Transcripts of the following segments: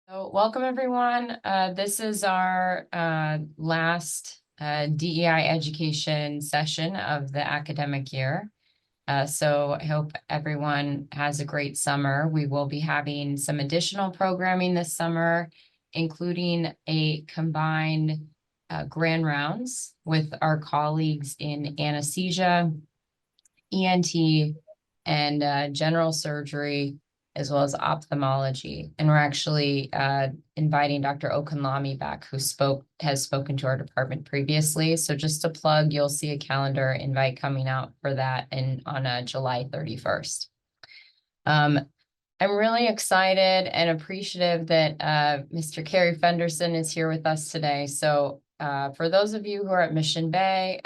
So welcome, everyone. This is our last DEI education session of the academic year. So I hope everyone has a great summer. We will be having some additional programming this summer, including a combined grand rounds with our colleagues in anesthesia, ENT, and general surgery, as well as ophthalmology. And we're actually inviting Dr. Okunlami back, who has spoken to our department previously. So just to plug, you'll see a calendar invite coming out for that on July 31st. I'm really excited and appreciative that Mr. Kerry Fenderson is here with us today. So for those of you who are at Mission Bay,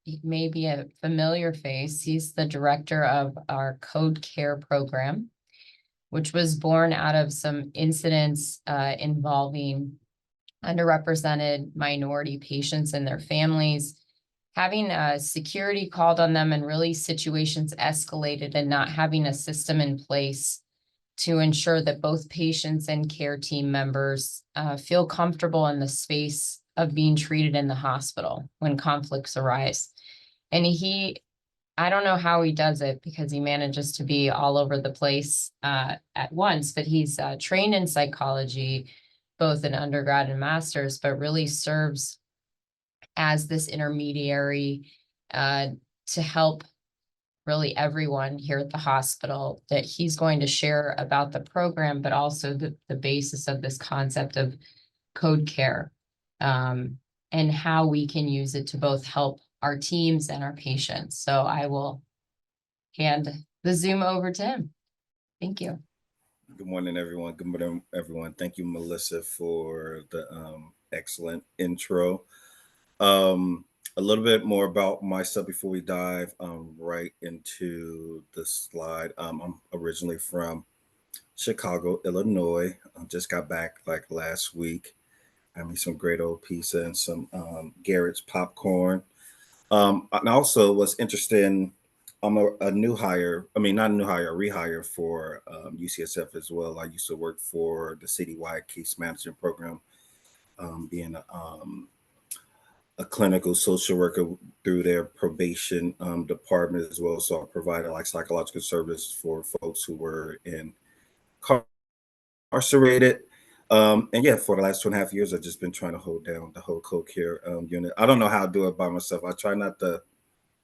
he may be a familiar face. He's the director of our Code Care program, which was born out of some incidents involving underrepresented minority patients and their families, having security called on them and really situations escalated and not having a system in place to ensure that both patients and care team members feel comfortable in the space of being treated in the hospital when conflicts arise. And I don't know how he does it because he manages to be all over the place at once, but he's trained in psychology, both in undergrad and master's, but really serves as this intermediary to help really everyone here at the hospital, that he's going to share about the program, but also the basis of this concept of code care, and how we can use it to both help our teams and our patients. So I will hand the Zoom over to him. Thank you. Good morning, everyone. Good morning, everyone. Thank you, Melissa, for the excellent intro. A little bit more about myself before we dive right into the slide. I'm originally from Chicago, Illinois. I just got back like last week. I made some great old pizza and some Garrett's popcorn. And also was interested in, I'm a new hire. I mean, not a new hire, a rehire for UCSF as well. I used to work for the citywide case management program, being a clinical social worker through their probation department as well. So I provided like psychological service for folks who were incarcerated. And yeah, for the last 2.5 years, I've just been trying to hold down the whole co-care unit. I don't know how to do it by myself. I try not to,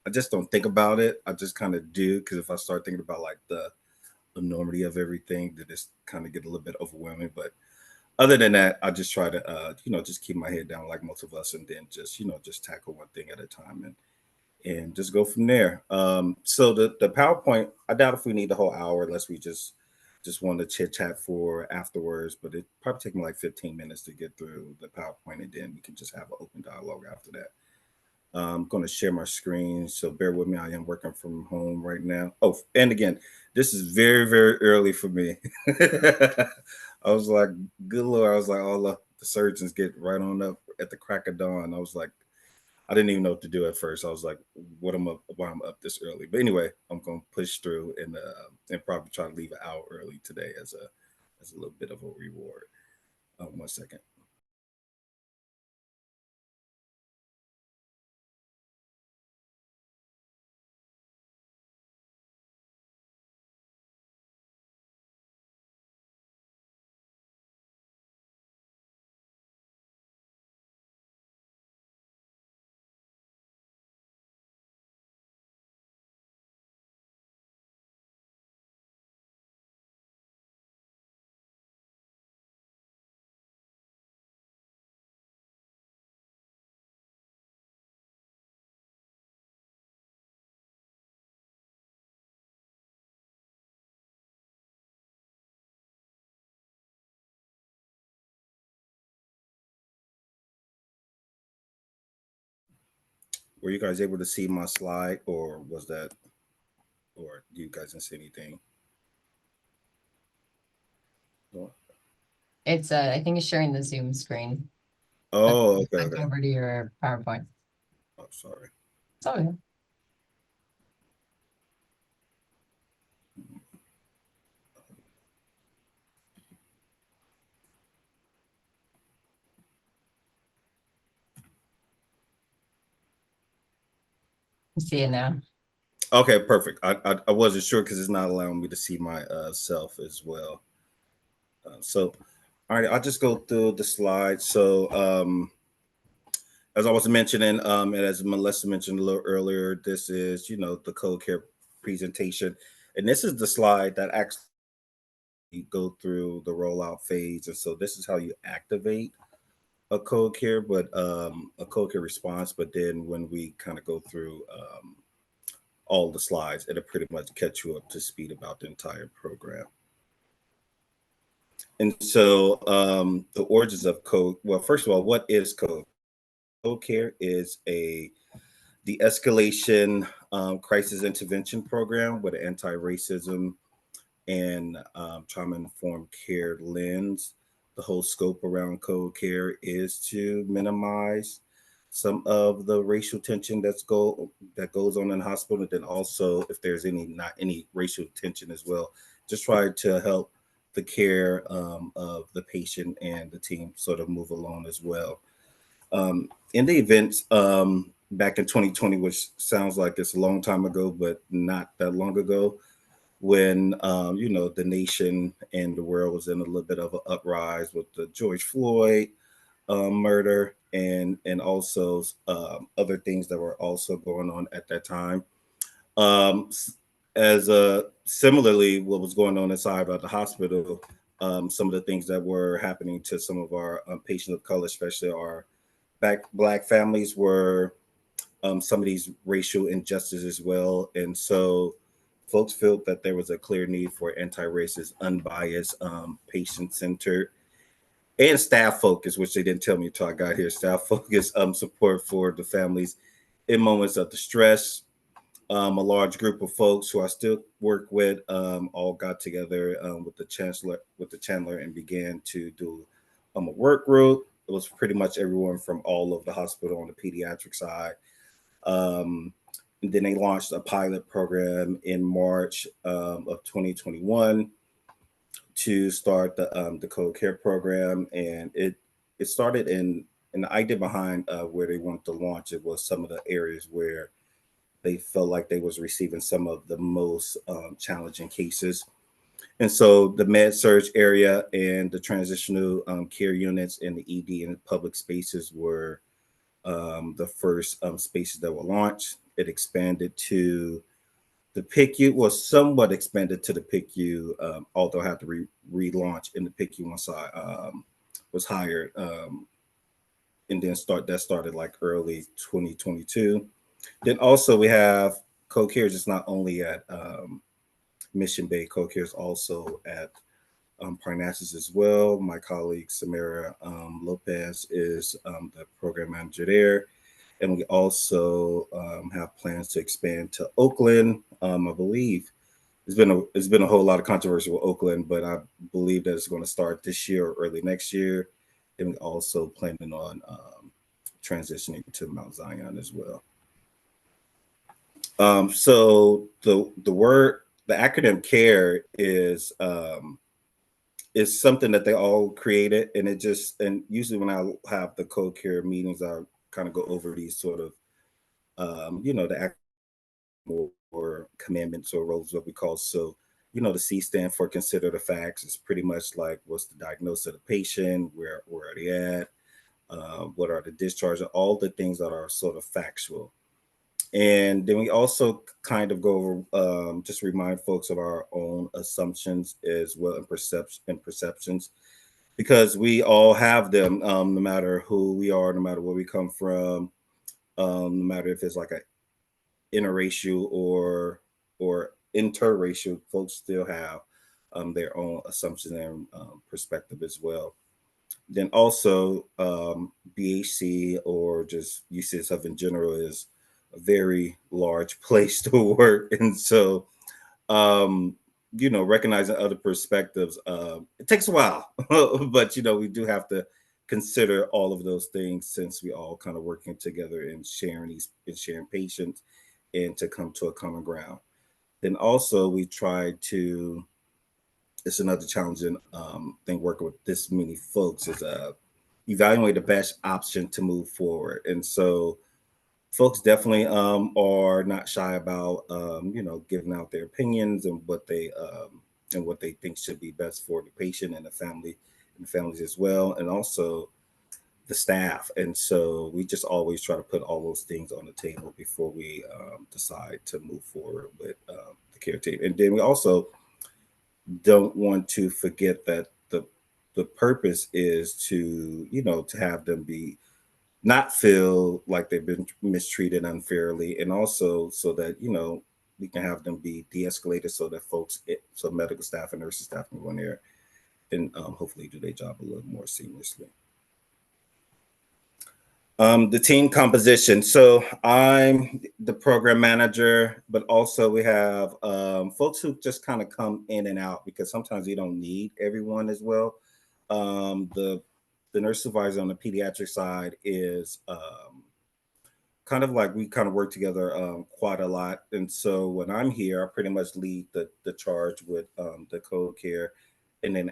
I just don't think about it. I just kind of do, because if I start thinking about like the enormity of everything, that it's kind of get a little bit overwhelming. But other than that, I just try to, just keep my head down like most of us, and then just, just tackle one thing at a time and just go from there. So the PowerPoint, I doubt if we need the whole hour unless we just want to chit chat for afterwards. But it probably take me like 15 minutes to get through the PowerPoint, and then we can just have an open dialogue after that. I'm going to share my screen, so bear with me. I am working from home right now. Oh, and again, this is very, very early for me. I was like, good Lord, I was like, all the surgeons get right on up at the crack of dawn. I was like, I didn't even know what to do at first. I was like, what am I, why I'm up this early? But anyway, I'm going to push through and probably try to leave an hour early today as a little bit of a reward. 1 second. Were you guys able to see my slide, or was that, or do you guys didn't see anything? Oh, I think it's sharing the Zoom screen. okay, Back okay. over to your PowerPoint. Oh, sorry. It's all good. See it now. Okay, perfect. I wasn't sure because it's not allowing me to see my self as well. So, all right, I'll just go through the slides. So, as I was mentioning, and as Melissa mentioned a little earlier, this is the cold care presentation, and this is the slide that actually go through the rollout phase. And so, this is how you activate a cold care, but a cold care response. But then when we kind of go through all the slides, it'll pretty much catch you up to speed about the entire program. And so the origins of code. Well, first of all, what is code? Code care is a de-escalation crisis intervention program with an anti-racism and trauma-informed care lens. The whole scope around code care is to minimize some of the racial tension that goes on in the hospital, and then also if there's not any racial tension as well, just try to help the care of the patient and the team sort of move along as well. In the events back in 2020, which sounds like it's a long time ago, but not that long ago, when the nation and the world was in a little bit of an uprise with the George Floyd murder and also other things that were also going on at that time. Um, as similarly, what was going on inside of the hospital, some of the things that were happening to some of our patients of color, especially our black families, were some of these racial injustices as well. And so folks felt that there was a clear need for anti-racist, unbiased, patient-centered, and staff focused, which they didn't tell me until I got here, staff focused support for the families in moments of distress. A large group of folks who I still work with all got together with the chancellor, and began to do a work group. It was pretty much everyone from all of the hospital on the pediatric side. Um, and then they launched a pilot program in March of 2021 to start the code care program, and it started and the idea behind where they wanted to launch it was some of the areas where they felt like they was receiving some of the most challenging cases. And so the med surge area and the transitional care units and the ED and public spaces were the first spaces that were launched. It expanded to the PICU, was somewhat expanded to the PICU, although I had to relaunch in the PICU once I was hired. And then started like early 2022. Then also we have co-care just not only at Mission Bay, co-care is also at Parnassus as well. My colleague Samara Lopez is the program manager there. And we also have plans to expand to Oakland. I believe it's been a whole lot of controversy with Oakland, but I believe that it's going to start this year or early next year. And we also planning on transitioning to Mount Zion as well. So the acronym CARE is something that they all created, and and usually when I have the co-care meetings, I kind of go over these sort of the acronym or commandments or roles, what we call. So the C stand for consider the facts. It's pretty much like what's the diagnosis of the patient, where are they at, what are the discharges, all the things that are sort of factual. And then we also kind of go over, just remind folks of our own assumptions as well, and perceptions, because we all have them, no matter who we are, no matter where we come from, no matter if it's like a interracial or interracial, folks still have their own assumptions and perspective as well. Then also BHC or just UCSF in general is a very large place to work, and so um, recognizing other perspectives, it takes a while, but we do have to consider all of those things since we all kind of working together and sharing patients and to come to a common ground. Then also we try to, it's another challenging thing working with this many folks is evaluate the best option to move forward. And so folks definitely are not shy about giving out their opinions and what they think should be best for the patient and the family and the families as well, and also the staff. And so we just always try to put all those things on the table before we decide to move forward with the care team. And then we also don't want to forget that the purpose is to to have them be not feel like they've been mistreated unfairly, and also so that we can have them be de-escalated so that so medical staff and nursing staff can go in there and hopefully do their job a little more seamlessly. The team composition. So I'm the program manager, but also we have folks who just kind of come in and out because sometimes we don't need everyone as well. The nurse supervisor on the pediatric side is kind of like we kind of work together quite a lot. And so when I'm here, I pretty much lead the charge with the code care, and then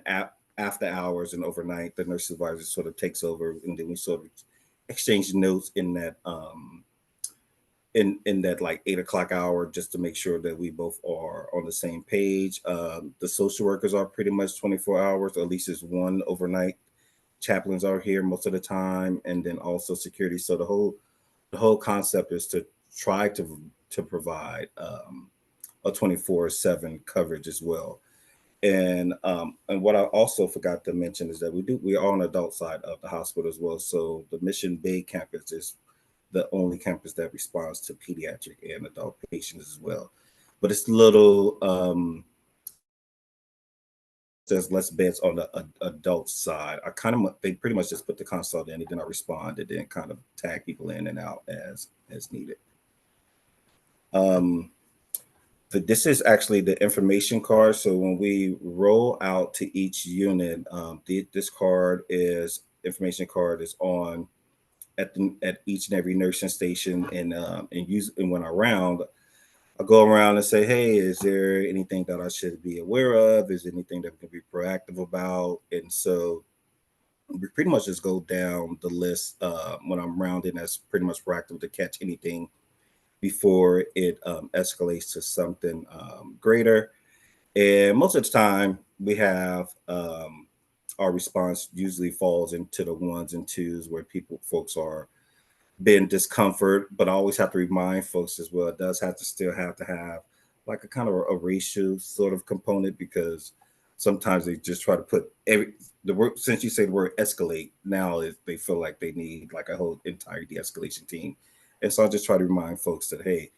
after hours and overnight, the nurse supervisor sort of takes over, and then we sort of exchange notes in that in that like 8 o'clock hour, just to make sure that we both are on the same page. The social workers are pretty much 24 hours, or at least there's one overnight. Chaplains are here most of the time, and then also security. So the whole concept is to try to provide a 24/7 coverage as well. And what I also forgot to mention is that we are on the adult side of the hospital as well. So the Mission Bay campus is the only campus that responds to pediatric and adult patients as well. But it's little there's less beds on the adult side. They pretty much just put the consult in, and then I respond, and then kind of tag people in and out as needed. This is actually the information card. So when we roll out to each unit, this information card is on at each and every nursing station, and when around, I go around and say, hey, is there anything that I should be aware of? Is there anything that we can be proactive about? And so we pretty much just go down the list when I'm rounding as pretty much proactive to catch anything before it escalates to something greater. And most of the time, we have our response usually falls into the ones and twos where folks are been discomfort, but I always have to remind folks as well. It does have to have like a kind of a racial sort of component, because sometimes they just try to put the word, since you say the word escalate, now they feel like they need like a whole entire de-escalation team. And so I just try to remind folks that, hey,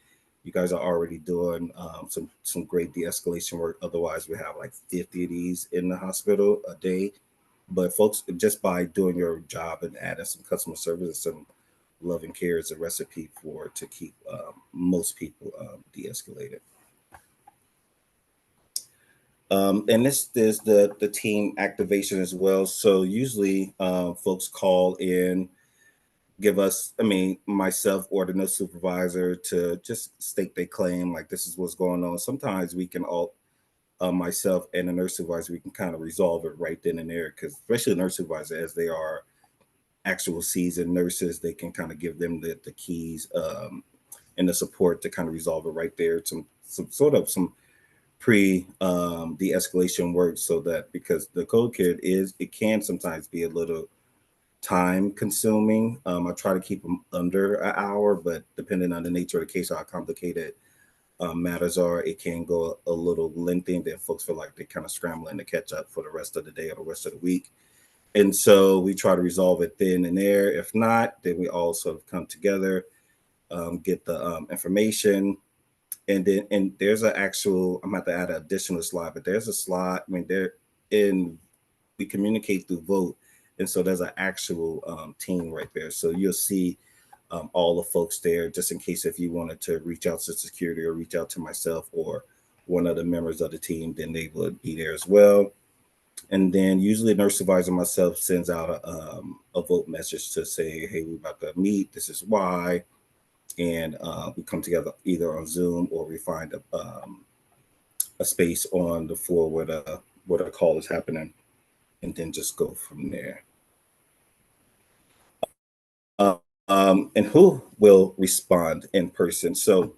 you guys are already doing some great de-escalation work. Otherwise, we have like 50 of these in the hospital a day. But folks, just by doing your job and adding some customer service and some love and care is a recipe to keep most people de-escalated. And this is the team activation as well. So usually folks call in, give us, I mean, myself or the nurse supervisor to just state their claim, like this is what's going on. Sometimes we can all, myself and the nurse supervisor, we can kind of resolve it right then and there, because especially the nurse supervisor, as they are actual seasoned nurses, they can kind of give them the keys and the support to kind of resolve it right there. Some pre de-escalation work, so that, because the code kit it can sometimes be a little time consuming. I try to keep them under an hour, but depending on the nature of the case, how complicated matters are, it can go a little lengthy, and then folks feel like they're kind of scrambling to catch up for the rest of the day or the rest of the week. And so we try to resolve it then and there. If not, then we all sort of come together, get the information, and there's an actual. I'm going to add an additional slide, but there's a slide. I mean, we communicate through vote, and so there's an actual team right there. So you'll see all the folks there, just in case if you wanted to reach out to security or reach out to myself or one of the members of the team, then they would be there as well. And then usually nurse supervisor myself sends out a vote message to say, hey, we're about to meet. This is why. And we come together either on Zoom, or we find a space on the floor where the call is happening, and then just go from there. and who will respond in person. So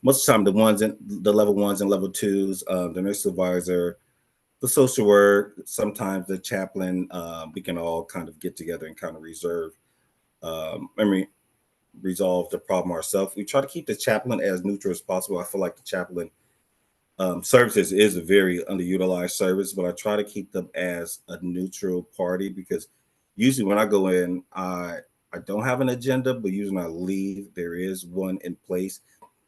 most of the time, the ones in the level ones and level twos, the nurse supervisor, the social work, sometimes the chaplain, we can all kind of get together and kind of I mean, resolve the problem ourselves. We try to keep the chaplain as neutral as possible. I feel like the chaplain services is a very underutilized service, but I try to keep them as a neutral party because usually when I go in, I don't have an agenda, but usually when I leave, there is one in place.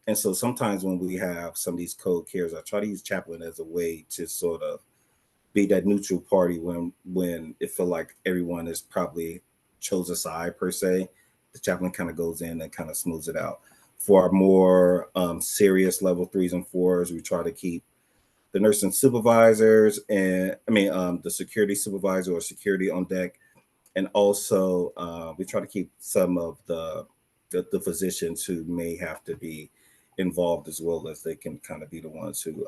And so sometimes when we have some of these cold cares, I try to use chaplain as a way to sort of be that neutral party when it feel like everyone is probably chose a side per se. The chaplain kind of goes in and kind of smooths it out. For our more serious level threes and fours, we try to keep the nursing supervisors and the security supervisor or security on deck, and also we try to keep some of the physicians who may have to be involved as well, as they can kind of be the ones who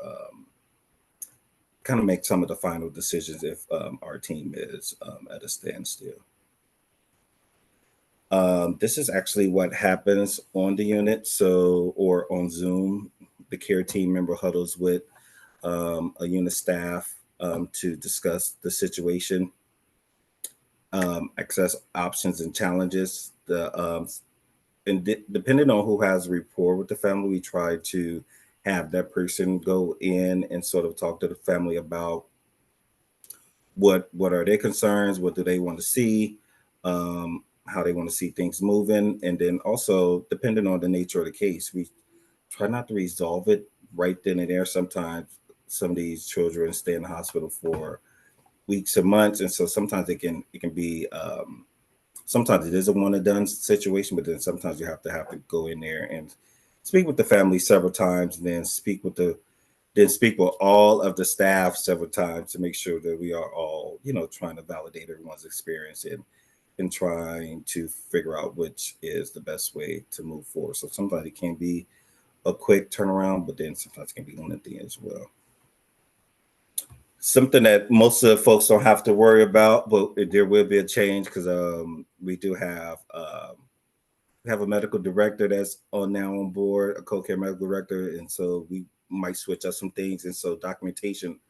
kind of make some of the final decisions if our team is at a standstill. This is actually what happens on the unit, so or on Zoom. The care team member huddles with a unit staff to discuss the situation, access options and challenges. Depending on who has rapport with the family, we try to have that person go in and sort of talk to the family about what are their concerns, what do they want to see, how they want to see things moving, and then also depending on the nature of the case, we try not to resolve it right then and there. Sometimes some of these children stay in the hospital for weeks and months, and so sometimes it can be sometimes it is a one and done situation, but then sometimes you have to go in there and speak with the family several times, and then speak with all of the staff several times to make sure that we are all, trying to validate everyone's experience and trying to figure out which is the best way to move forward. So sometimes it can be a quick turnaround, but then sometimes it can be one at the end as well. Something that most of the folks don't have to worry about, but there will be a change because we do have a medical director that's on now on board, a co-care medical director, and so we might switch up some things. And so documentation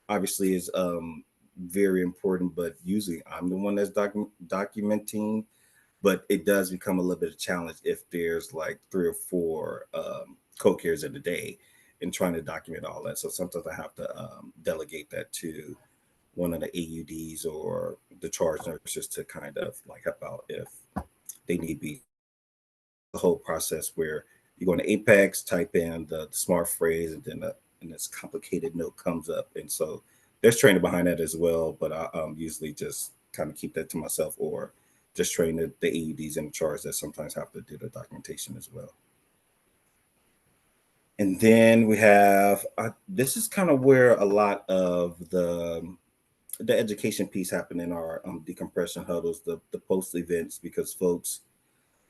obviously is very important, but usually I'm the one that's documenting. But it does become a little bit of a challenge if there's like three or four co-cares in a day and trying to document all that. So sometimes I have to delegate that to one of the AUDs or the charge nurses to kind of like help out if they need be the whole process where you go into Apex, type in the smart phrase, and then and this complicated note comes up. And so there's training behind that as well, but I usually just kind of keep that to myself or just train the AEDs in charge that sometimes have to do the documentation as well. And then we have this is kind of where a lot of the education piece happened in our decompression huddles, the post events, because folks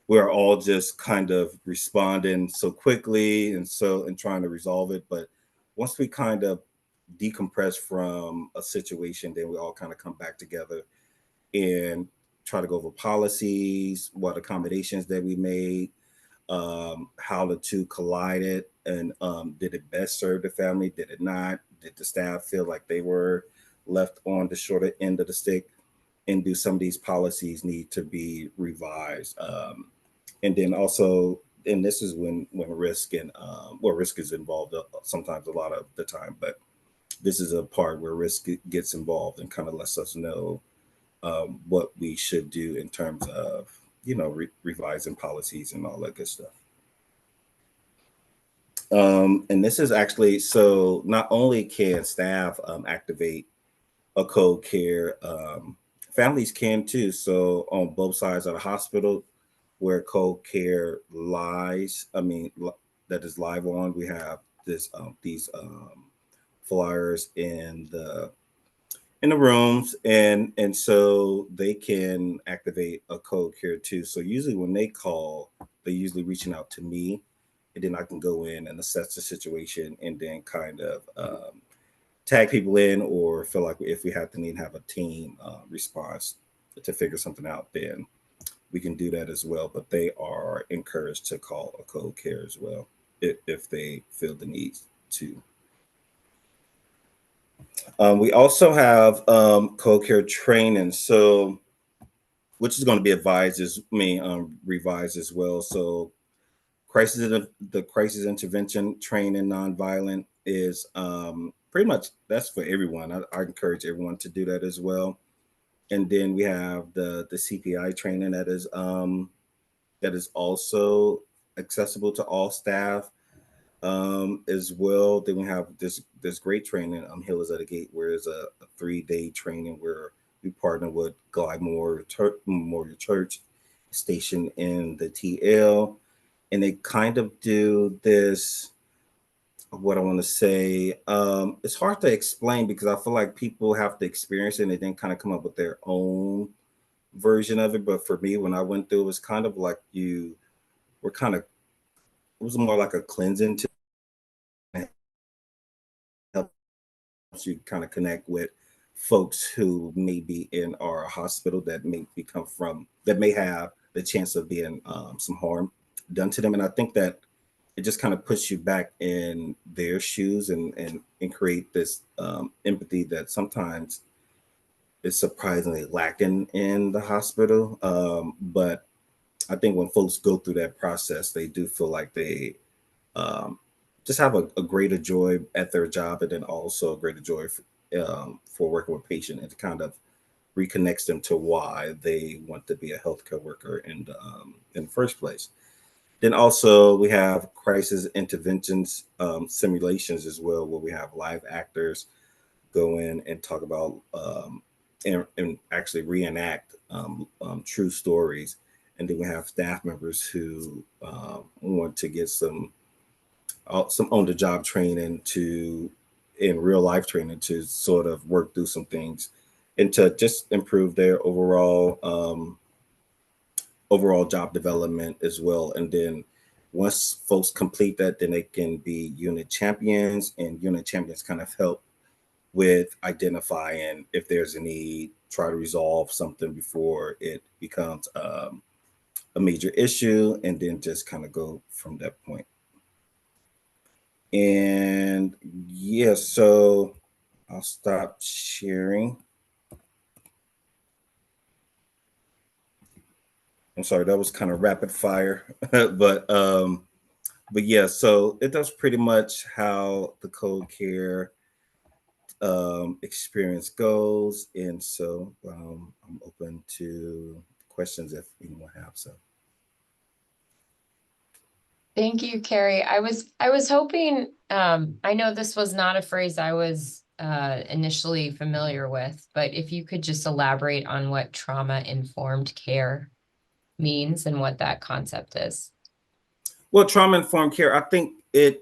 we're all just kind of responding so quickly and trying to resolve it. But once we kind of decompress from a situation, then we all kind of come back together and try to go over policies, what accommodations that we made, how the two collided, and did it best serve the family? Did it not? Did the staff feel like they were left on the shorter end of the stick? And do some of these policies need to be revised? And then also, and this is when risk and risk is involved sometimes a lot of the time, but this is a part where risk gets involved and kind of lets us know what we should do in terms of revising policies and all that good stuff. And this is actually so not only can staff activate a code care, families can too. So on both sides of the hospital, where code care lies, that is live on, we have these flyers in the rooms, and so they can activate a code care too. So usually when they call, they're usually reaching out to me, and then I can go in and assess the situation, and then kind of tag people in, or feel like if we have to have a team response to figure something out, then we can do that as well. But they are encouraged to call a cold care as well if they feel the need to. We also have cold care training, so which is going to be advised as revised as well. So the crisis intervention training nonviolent is pretty much that's for everyone. I encourage everyone to do that as well. And then we have the CPI training that is also accessible to all staff as well. Then we have this great training, Healers at the Gate, where it's a 3-day training where we partner with Glide Memorial Church stationed in the TL, and they kind of do this. What I want to say, it's hard to explain because I feel like people have to experience it and then kind of come up with their own version of it. But for me, when I went through, it was kind of like you were kind of, it was more like a cleansing to help you kind of connect with folks who may be in our hospital that may have the chance of being some harm done to them. And I think that it just kind of puts you back in their shoes and create this empathy that sometimes is surprisingly lacking in the hospital. But I think when folks go through that process, they do feel like they um, just have a greater joy at their job, and then also a greater joy for working with patients, and it kind of reconnects them to why they want to be a healthcare worker in the first place. Then also we have crisis interventions simulations as well, where we have live actors go in and talk about and actually reenact true stories. And then we have staff members who want to get some on the job training to in real life training to sort of work through some things and to just improve their overall job development as well. And then once folks complete that, then they can be unit champions, and unit champions kind of help with identifying if there's a need, try to resolve something before it becomes a major issue, and then just kind of go from that point. And yeah, so I'll stop sharing. I'm sorry, that was kind of rapid fire, but yeah, so it does pretty much how the cold care experience goes, and so I'm open to questions if anyone have some. Thank you, Carrie. I was hoping, I know this was not a phrase I was initially familiar with, but if you could just elaborate on what trauma-informed care means and what that concept is. Well, trauma informed care, I think I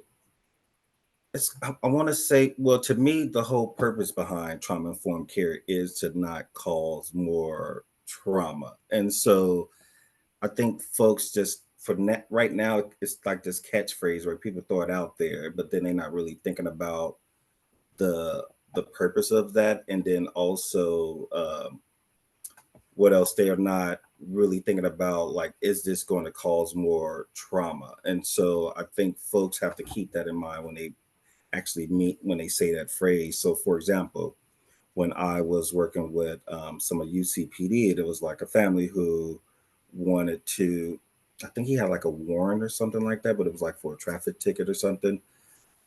want to say, well, to me, the whole purpose behind trauma informed care is to not cause more trauma. And so I think folks just right now, it's like this catchphrase where people throw it out there, but then they're not really thinking about the the purpose of that. And then also what else they are not really thinking about, like, is this going to cause more trauma? And so I think folks have to keep that in mind when they actually meet when they say that phrase. So, for example, when I was working with some of UCPD, it was like a family who wanted to, I think he had like a warrant or something like that, but it was like for a traffic ticket or something.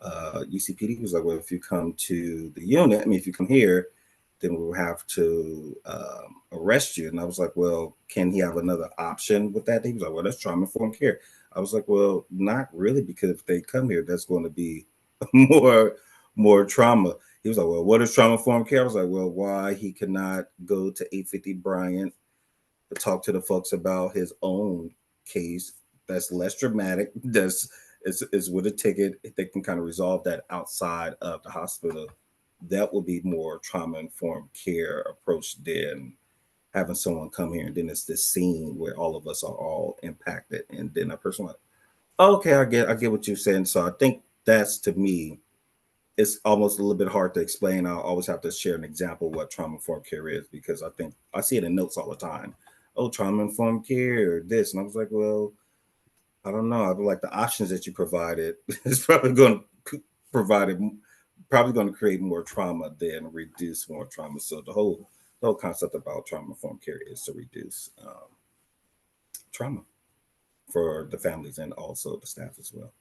UCPD was like, well, if you come to the unit, I mean, if you come here, then we'll have to arrest you. And I was like, well, can he have another option with that? He was like, well, that's trauma informed care. I was like, well, not really, because if they come here, that's going to be more more trauma. He was like, well, what is trauma informed care? I was like, well, why he cannot go to 850 Bryant to talk to the folks about his own case that's less dramatic, is with a ticket. If they can kind of resolve that outside of the hospital, that will be more trauma informed care approach than having someone come here and then it's this scene where all of us are all impacted. And then a person like, okay, I get what you're saying. So I think that's, to me, it's almost a little bit hard to explain. I always have to share an example of what trauma informed care is, because I think I see it in notes all the time. oh, trauma-informed care or this. And I was like, well, I don't know. I feel like the options that you provided is probably going to provide it, probably going to create more trauma than reduce more trauma. So the whole concept about trauma-informed care is to reduce trauma for the families and also the staff as well.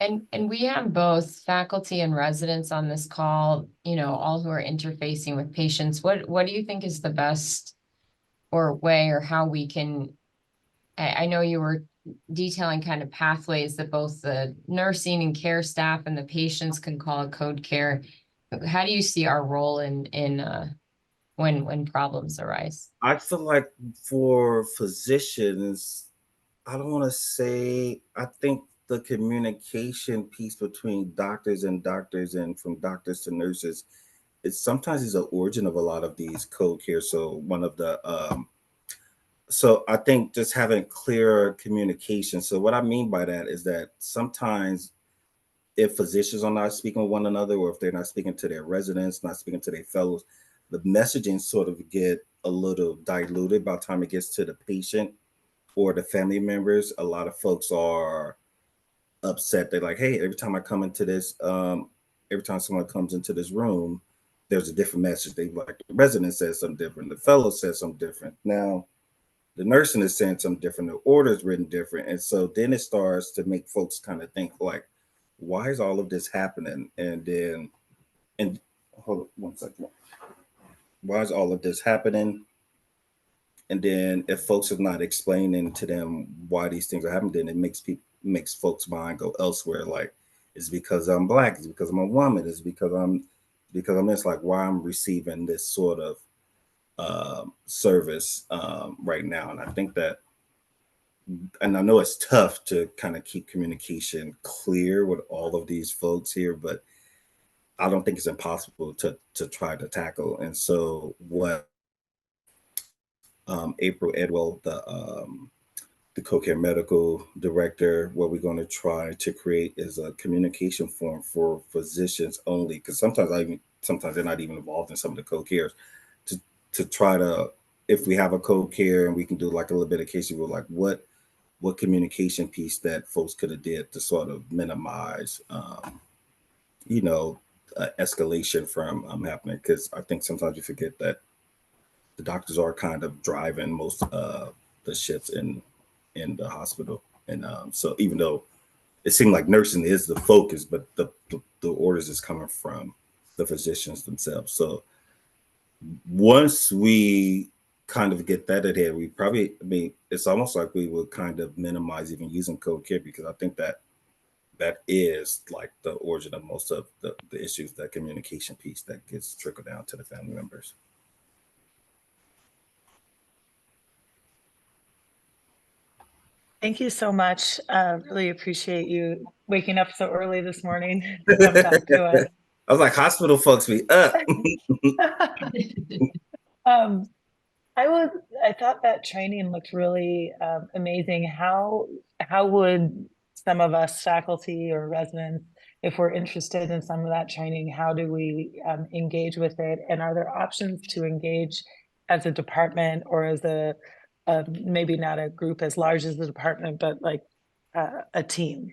And we have both faculty and residents on this call, all who are interfacing with patients. What do you think is the best or way or how we can, I know you were detailing kind of pathways that both the nursing and care staff and the patients can call a code care. How do you see our role in when problems arise? I feel like for physicians, I don't want to say, I think the communication piece between doctors and from doctors to nurses, it sometimes is the origin of a lot of these code care. So I think just having clear communication. So what I mean by that is that sometimes if physicians are not speaking with one another, or if they're not speaking to their residents, not speaking to their fellows, the messaging sort of get a little diluted by the time it gets to the patient or the family members. A lot of folks are upset. They're like, hey, every time someone comes into this room, there's a different message. They like the resident says something different, the fellow says something different. Now the nursing is saying something different, the order is written different. And so then it starts to make folks kind of think like, why is all of this happening? And hold on one second. Why is all of this happening? And then if folks are not explaining to them why these things are happening, then it makes folks' mind go elsewhere. Like, it's because I'm black, it's because I'm a woman, it's because I'm just like, why I'm receiving this sort of service right now. And I think that, and I know it's tough to kind of keep communication clear with all of these folks here, but I don't think it's impossible to try to tackle. And so what April Edwell, the co-care medical director, what we're going to try to create is a communication form for physicians only, because sometimes they're not even involved in some of the co-cares, to try to, if we have a co-care and we can do like a little bit of case review, like what communication piece that folks could have did to sort of minimize you know escalation from happening, because I think sometimes you forget that the doctors are kind of driving most the shifts in the hospital. And so even though it seemed like nursing is the focus, but the orders is coming from the physicians themselves. So once we kind of get that ahead, we probably, I mean, it's almost like we would kind of minimize even using code care, because I think that that is like the origin of most of the issues, that communication piece that gets trickled down to the family members. Thank you so much. Really appreciate you waking up so early this morning to come talk to us. I was like, hospital folks be up. um, I thought that training looked really amazing. How would some of us faculty or residents, if we're interested in some of that training, how do we engage with it? And are there options to engage as a department or as a maybe not a group as large as the department, but like a team?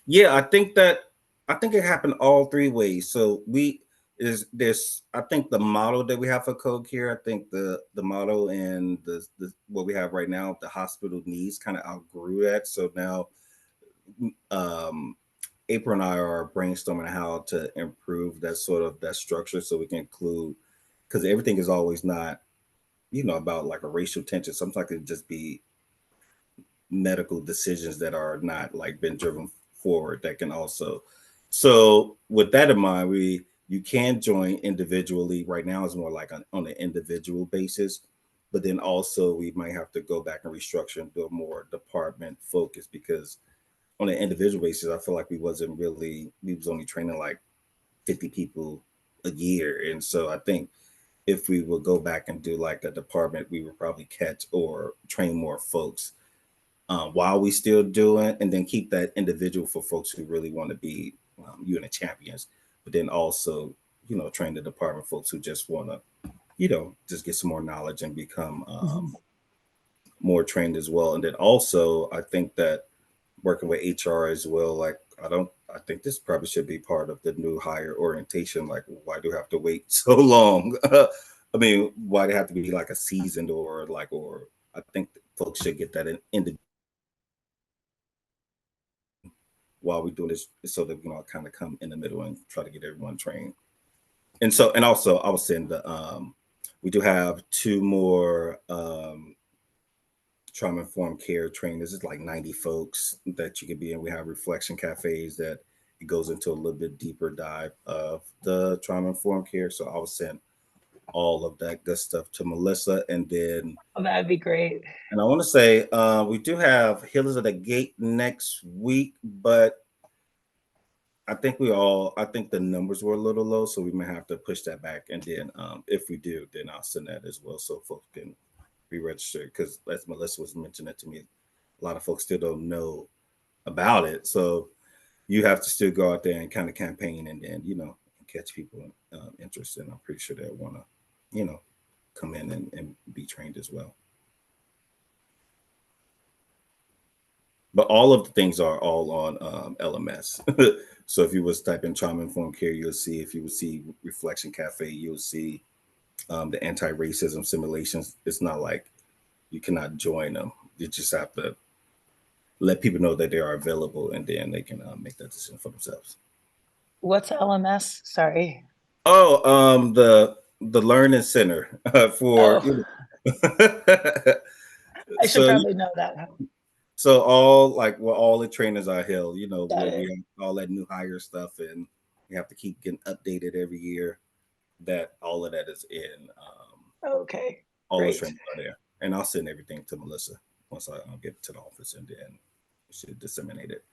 Yeah, I think it happened all three ways. So we is this I think the model that we have for code care, I think the model and the what we have right now, the hospital needs kind of outgrew that. So now um April and I are brainstorming how to improve that sort of that structure, so we can include, because everything is always not, about like a racial tension. Sometimes it could just be medical decisions that are not like been driven forward that can also. So with that in mind, you can join individually. Right now is more like on an individual basis, but then also we might have to go back and restructure and do a more department focus, because on an individual basis I feel like we was only training like 50 people a year. And so I think if we would go back and do like a department, we would probably catch or train more folks while we still do it, and then keep that individual for folks who really want to be unit champions, but then also train the department folks who just want to just get some more knowledge and become Mhm. more trained as well. And then also, I think that working with HR as well, like I think this probably should be part of the new hire orientation. Like, why do you have to wait so long? I mean, why do they have to be like a seasoned or I think folks should get that in the while we're doing this so that kind of come in the middle and try to get everyone trained. And also I was saying the we do have two more trauma informed care trainers. It's like 90 folks that you could be in. We have reflection cafes that it goes into a little bit deeper dive of the trauma informed care. So I was send all of that good stuff to Melissa. Oh, that'd be great. And I want to say we do have Healers at the Gate next week, but I think the numbers were a little low, so we may have to push that back. And then if we do, then I'll send that as well so folks can be registered. Because as Melissa was mentioning it to me, a lot of folks still don't know about it. So you have to still go out there and kind of campaign and then, catch people interested. And I'm pretty sure they'll want to, come in and be trained as well. But all of the things are all on LMS. So if you was type in trauma informed care, you'll see. If you would see Reflection Cafe, you'll see the anti-racism simulations. It's not like you cannot join them. You just have to let people know that they are available, and then they can make that decision for themselves. What's LMS? Sorry. Oh, the Learning Center for Oh, I should so probably know that. so all like where all the trainers are held, Got where we it. have all that new hire stuff, and we have to keep getting updated every year. That all of that is in Okay, all the great. trainers are there, and I'll send everything to Melissa once I get to the office, and then she disseminate it.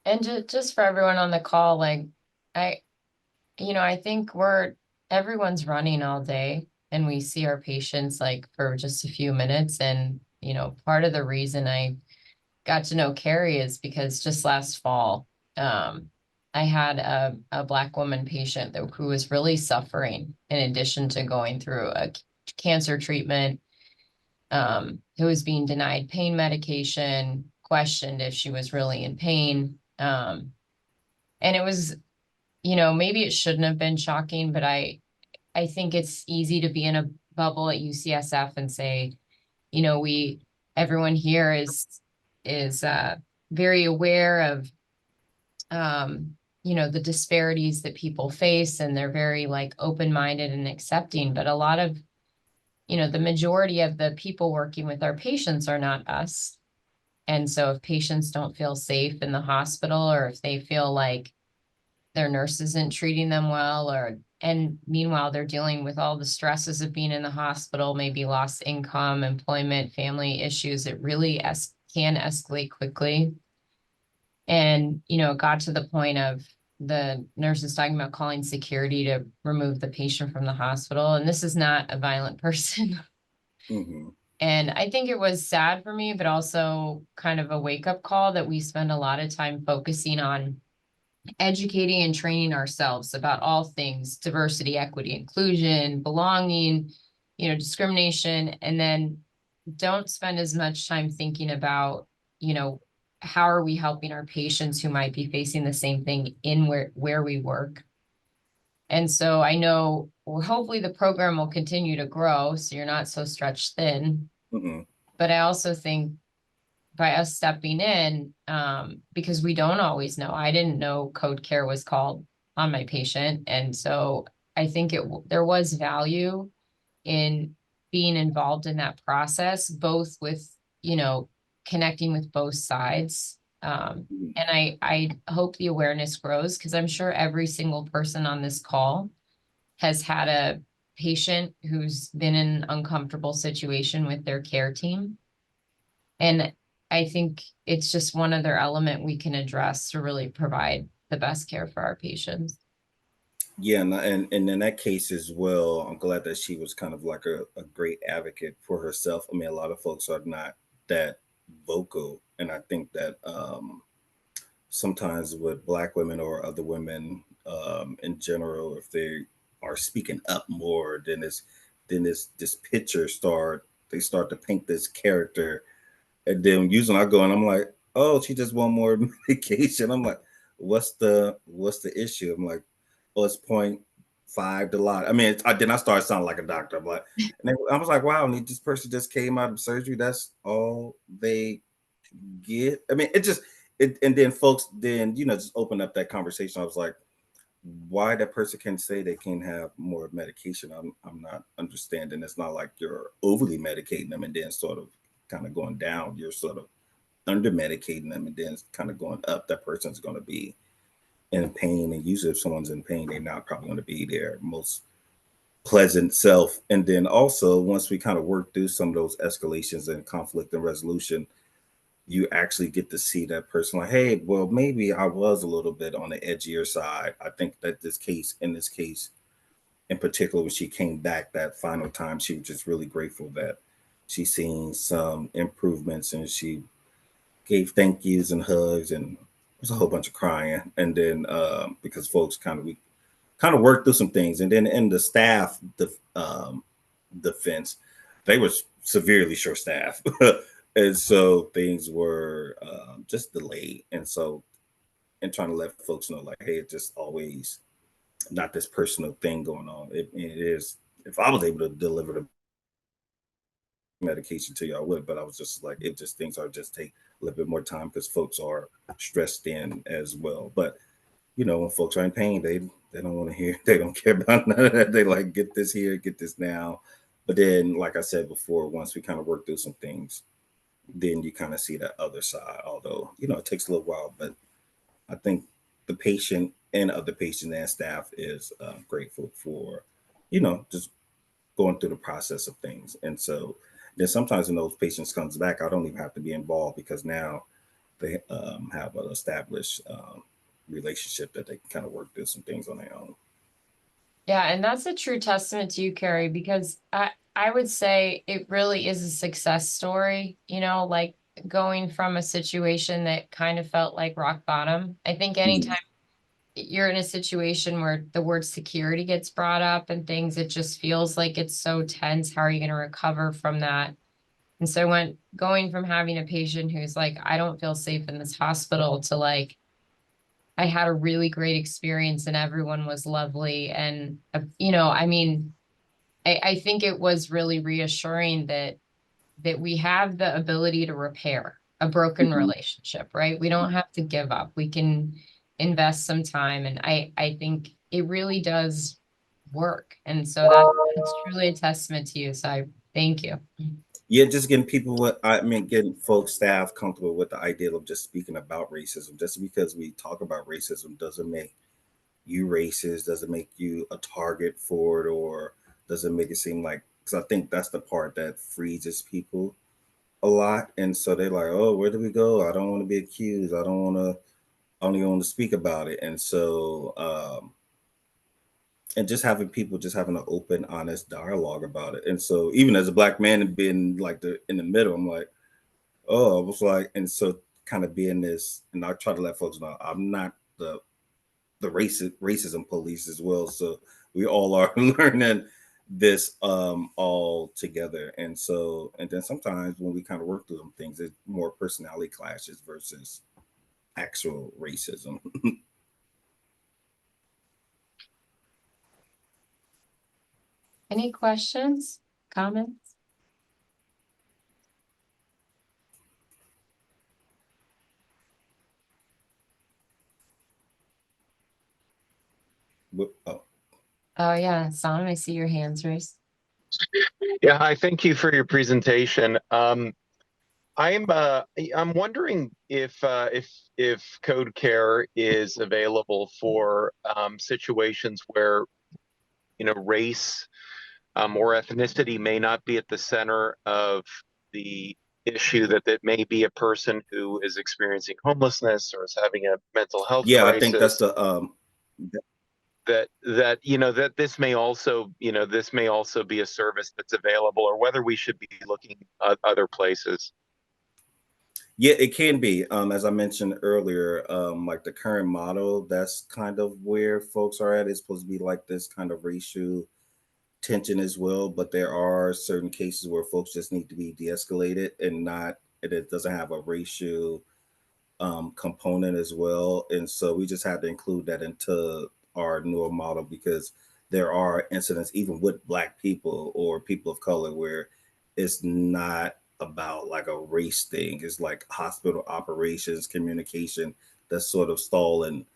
And just for everyone on the call, like I, I think everyone's running all day and we see our patients like for just a few minutes. And, part of the reason I got to know Carrie is because just last fall, I had a Black woman patient who was really suffering in addition to going through a cancer treatment, who was being denied pain medication, questioned if she was really in pain. And it was, maybe it shouldn't have been shocking, but I think it's easy to be in a bubble at UCSF and say, everyone here is very aware of the disparities that people face, and they're very like open-minded and accepting. But a lot of, the majority of the people working with our patients are not us. And so if patients don't feel safe in the hospital, or if they feel like their nurse isn't treating them well, and meanwhile they're dealing with all the stresses of being in the hospital, maybe lost income, employment, family issues, it really can escalate quickly. And it got to the point of the nurses talking about calling security to remove the patient from the hospital, and this is not a violent person. Mm-hmm. And I think it was sad for me, but also kind of a wake-up call that we spend a lot of time focusing on educating and training ourselves about all things diversity, equity, inclusion, belonging, discrimination, and then don't spend as much time thinking about, how are we helping our patients who might be facing the same thing in where we work. And so I know, well, hopefully the program will continue to grow so you're not so stretched thin. Mm-hmm. But I also think by us stepping in, because we don't always know. I didn't know code care was called on my patient. And so I think there was value in being involved in that process, both with, connecting with both sides. And I hope the awareness grows, because I'm sure every single person on this call has had a patient who's been in an uncomfortable situation with their care team. And I think it's just one other element we can address to really provide the best care for our patients. Yeah, and in that case as well, I'm glad that she was kind of like a great advocate for herself. I mean, a lot of folks are not that vocal, and I think that sometimes with Black women or other women in general, if they are speaking up more. This picture they start to paint this character, and then usually I go and I'm like, oh, she just want more medication. I'm like, what's the issue? I'm like, oh, it's 0.5 to lot. I mean, then I started sounding like a doctor. I'm like, and I was like, wow, and this person just came out of surgery. That's all they get. I mean, and then folks then just open up that conversation. I was like, why that person can say they can have more medication, I'm not understanding. It's not like you're overly medicating them and then sort of kind of going down. You're sort of under medicating them and then it's kind of going up. That person's going to be in pain, and usually if someone's in pain, they're not probably going to be their most pleasant self. And then also once we kind of work through some of those escalations and conflict and resolution, you actually get to see that person like, hey, well, maybe I was a little bit on the edgier side. I think that in this case in particular, when she came back that final time, she was just really grateful that she seen some improvements, and she gave thank yous and hugs, and it was a whole bunch of crying. And then because folks we kind of worked through some things, and then in the staff defense, they were severely short staffed. And so things were just delayed. And trying to let folks know, like, hey, it's just always not this personal thing going on. It is. If I was able to deliver the medication to you, I would. But I was just like, it just things are just take a little bit more time because folks are stressed in as well. But when folks are in pain, they don't want to hear. They don't care about none of that. They like, get this here, get this now. But then, like I said before, once we kind of work through some things, then you kind of see that other side. Although it takes a little while, but I think the patient and other patient and staff is grateful for just going through the process of things. And so then sometimes when those patients comes back, I don't even have to be involved because now they have an established relationship that they can kind of work through some things on their own. Yeah, and that's a true testament to you, Carrie, because I would say it really is a success story, like going from a situation that kind of felt like rock bottom. I think anytime you're in a situation where the word security gets brought up and things, it just feels like it's so tense. How are you going to recover from that? And so going from having a patient who's like, I don't feel safe in this hospital, to like, I had a really great experience and everyone was lovely. And, I mean, I think it was really reassuring that we have the ability to repair a broken relationship, right? We don't have to give up. We can invest some time. And I think it really does work. And so that's truly a testament to you. So I thank you. Yeah, just getting getting folks, staff comfortable with the idea of just speaking about racism. Just because we talk about racism doesn't make you racist, doesn't make you a target for it, or doesn't make it seem like, because I think that's the part that freezes people a lot. And so they're like, oh, where do we go? I don't want to be accused. I don't even want to speak about it. And so, and just having people just having an open, honest dialogue about it. And so even as a Black man and being like in the middle, I'm like, oh, I was like, and so kind of being this, and I try to let folks know I'm not the racism police as well. So we all are learning this all together. And so, and then sometimes when we kind of work through them things, it's more personality clashes versus actual racism. Any questions, comments? Oh. Oh yeah, Son, I see your hands raised. Yeah, hi, thank you for your presentation. I'm wondering if Code Care is available for situations where race or ethnicity may not be at the center of the issue, that may be a person who is experiencing homelessness or is having a mental health Yeah, crisis. I think that's the that this may also be a service that's available, or whether we should be looking at other places. Yeah, it can be. As I mentioned earlier, like the current model, that's kind of where folks are at. It's supposed to be like this kind of racial tension as well, but there are certain cases where folks just need to be de-escalated and not, and it doesn't have a racial component as well. And so we just had to include that into our newer model because there are incidents, even with Black people or people of color, where it's not about like a race thing. It's like hospital operations, communication that's sort of stalling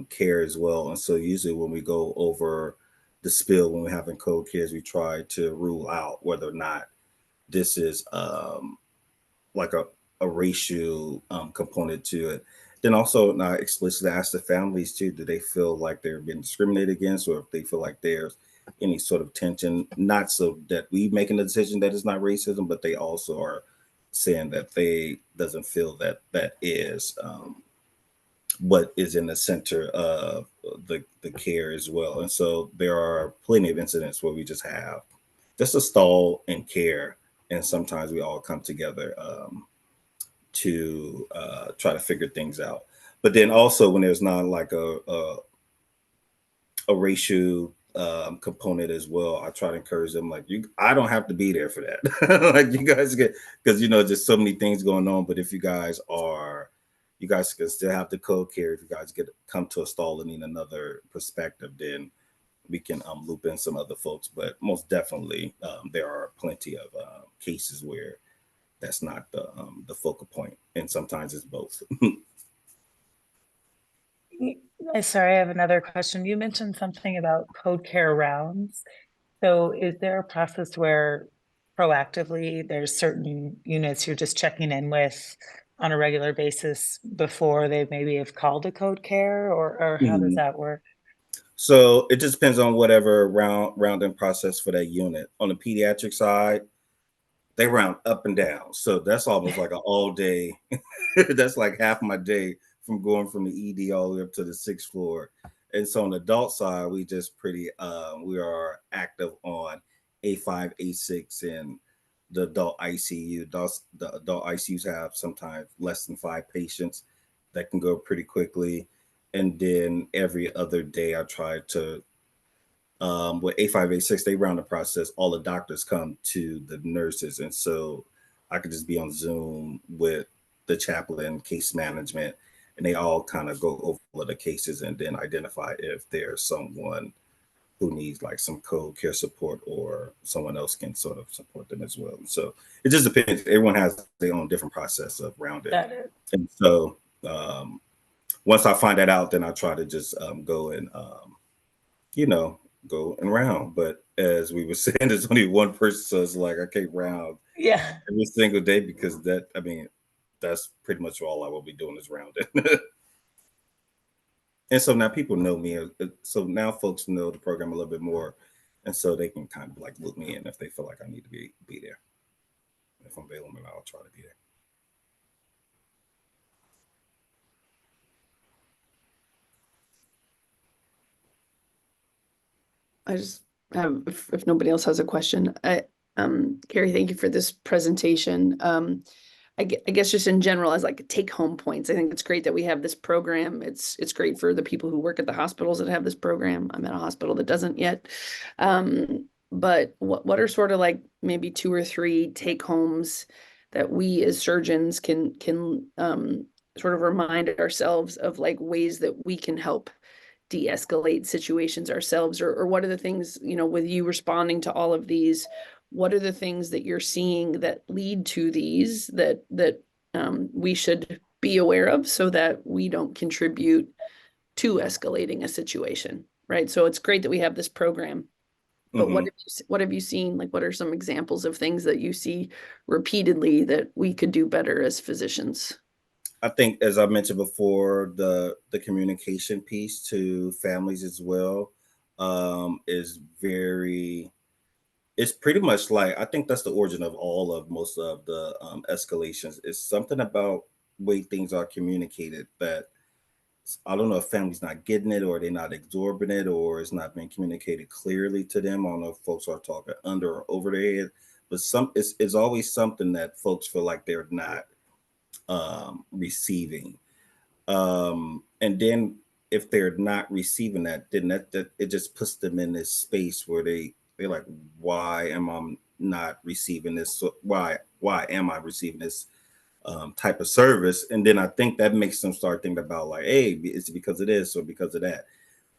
care as well. And so usually when we go over the spill, when we're having code cares, we try to rule out whether or not this is like a racial component to it. Then also not explicitly ask the families too, do they feel like they're being discriminated against or if they feel like there's any sort of tension, not so that we making a decision that it's not racism, but they also are saying that they doesn't feel that that is what is in the center of the care as well. And so there are plenty of incidents where we just have just a stall in care, and sometimes we all come together to try to figure things out. But then also when there's not like a racial component as well, I try to encourage them like you. I don't have to be there for that. Like you guys get because just so many things going on. But if you guys are, you guys can still have the code care. If you guys get come to a stall and need another perspective, then we can loop in some other folks. But most definitely, there are plenty of cases where that's not the focal point, and sometimes it's both. Sorry, I have another question. You mentioned something about code care rounds. So is there a process where proactively there's certain units you're just checking in with on a regular basis before they maybe have called a code care, or how does Mhm. that work? So it just depends on whatever rounding process for that unit. On the pediatric side, they round up and down. So that's almost like an all day. That's like half my day from going from the ED all the way up to the sixth floor. And so on the adult side, we just pretty we are active on A5, A6 and the adult ICU. The adult ICUs have sometimes less than 5 patients that can go pretty quickly. And then every other day I try to with A5, A6, they round the process. All the doctors come to the nurses. And so I could just be on Zoom with the chaplain, case management, and they all kind of go over the cases and then identify if there's someone who needs like some code care support or someone else can sort of support them as well. So it just depends. Everyone has their own different process of rounded. Got it. And so once I find that out, then I try to just go and you know, go and round. But as we were saying, there's only one person, so it's like I can't round Yeah. every single day because I mean, that's pretty much all I will be doing is rounding. And so now people know me. So now folks know the program a little bit more, and so they can kind of like loop me in if they feel like I need to be there. If I'm available, I'll try to be there. I just have, if nobody else has a question, Carrie, thank you for this presentation. I guess just in general as like take home points, I think it's great that we have this program. It's great for the people who work at the hospitals that have this program. I'm at a hospital that doesn't yet. But what are sort of like maybe 2 or 3 take homes that we as surgeons can sort of remind ourselves of like ways that we can help de-escalate situations ourselves, or what are the things, with you responding to all of these, what are the things that you're seeing that lead to these that we should be aware of so that we don't contribute to escalating a situation, right? So it's great that we have this program, but Mm-hmm. what have you seen? Like, what are some examples of things that you see repeatedly that we could do better as physicians? I think, as I mentioned before, the communication piece to families as well is very. It's pretty much like I think that's the origin of all of most of the escalations. It's something about way things are communicated that I don't know if families not getting it or they're not absorbing it or it's not being communicated clearly to them. I don't know if folks are talking under or over their head, but it's always something that folks feel like they're not receiving. And then if they're not receiving that, then that it just puts them in this space where they're like, why am I not receiving this? So why am I receiving this type of service? And then I think that makes them start thinking about like, hey, is it because of this or because of that?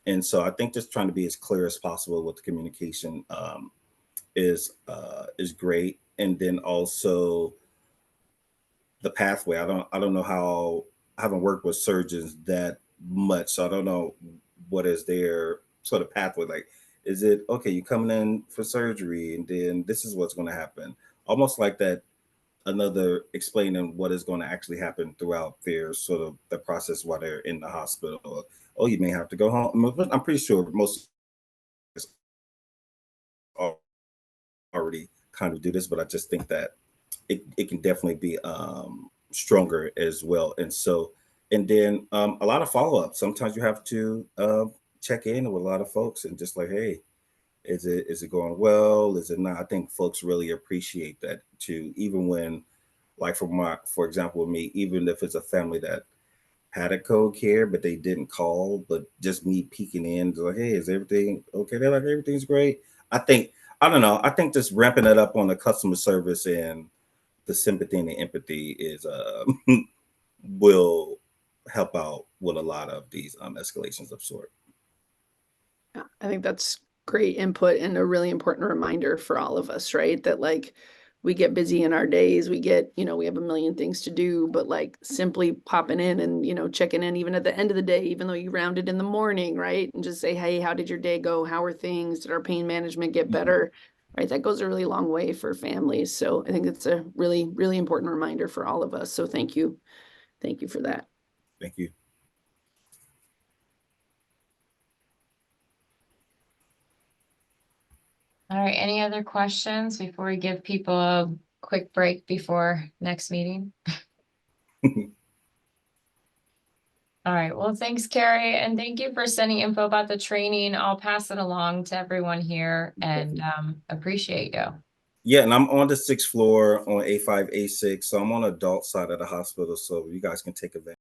And so I think just trying to be as clear as possible with the communication is great. And then also the pathway. I don't know how. I haven't worked with surgeons that much, so I don't know what is their sort of pathway. Like, is it okay? You coming in for surgery, and then this is what's going to happen. Almost like that. Another explaining what is going to actually happen throughout their sort of the process while they're in the hospital. Oh, you may have to go home. I'm pretty sure most already kind of do this, but I just think that it can definitely be stronger as well. And so, and then a lot of follow up. Sometimes you have to check in with a lot of folks and just like, hey, is it going well? Is it not? I think folks really appreciate that too, even when, like for example, with me, even if it's a family that had a code care, but they didn't call, but just me peeking in, like, hey, is everything okay? They're like, everything's great. I think, I don't know. I think just ramping it up on the customer service and the sympathy and the empathy is will help out with a lot of these escalations of sort. Yeah, I think that's great input and a really important reminder for all of us, right? That like we get busy in our days, we get, we have a million things to do, but like simply popping in and, checking in even at the end of the day, even though you rounded in the morning, right? And just say, hey, how did your day go? How are things? Did our pain management get better? Right? That goes a really long way for families. So I think it's a really, really important reminder for all of us. So thank you. Thank you for that. Thank you. All right, any other questions before we give people a quick break before next meeting? All right, well, thanks, Carrie, and thank you for sending info about the training. I'll pass it along to everyone here and appreciate you. Yeah, and I'm on the 6th floor on A5, A6, so I'm on the adult side of the hospital, so you guys can take advantage.